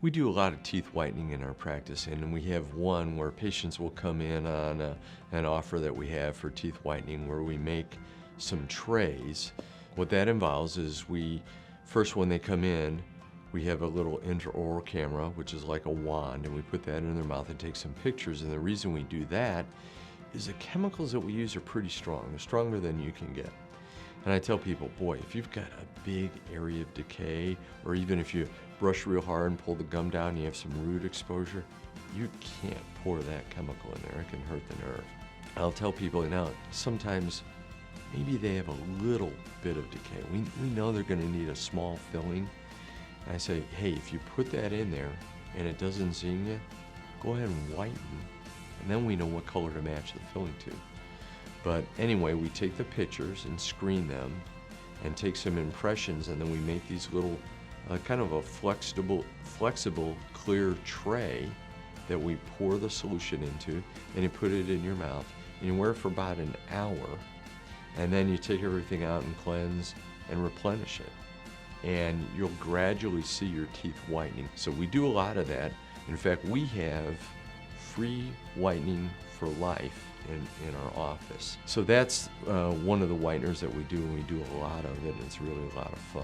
We do a lot of teeth whitening in our practice, and we have one where patients will come in on an offer that we have for teeth whitening where we make some trays. What that involves is first when they come in, we have a little intraoral camera, which is like a wand, and we put that in their mouth and take some pictures. And the reason we do that is the chemicals that we use are pretty strong. They're stronger than you can get. And I tell people, boy, if you've got a big area of decay, or even if you brush real hard and pull the gum down and you have some root exposure, you can't pour that chemical in there. It can hurt the nerve. I'll tell people now, sometimes maybe they have a little bit of decay. We know they're gonna need a small filling. I say, hey, if you put that in there and it doesn't zing you, go ahead and whiten, and then we know what color to match the filling to. But anyway, we take the pictures and screen them and take some impressions, and then we make these little kind of a flexible clear tray that we pour the solution into, and you put it in your mouth, and you wear it for about an hour, and then you take everything out and cleanse and replenish it. And you'll gradually see your teeth whitening. So we do a lot of that. In fact, we have free whitening for life in our office. So that's one of the whiteners that we do, and we do a lot of it, and it's really a lot of fun.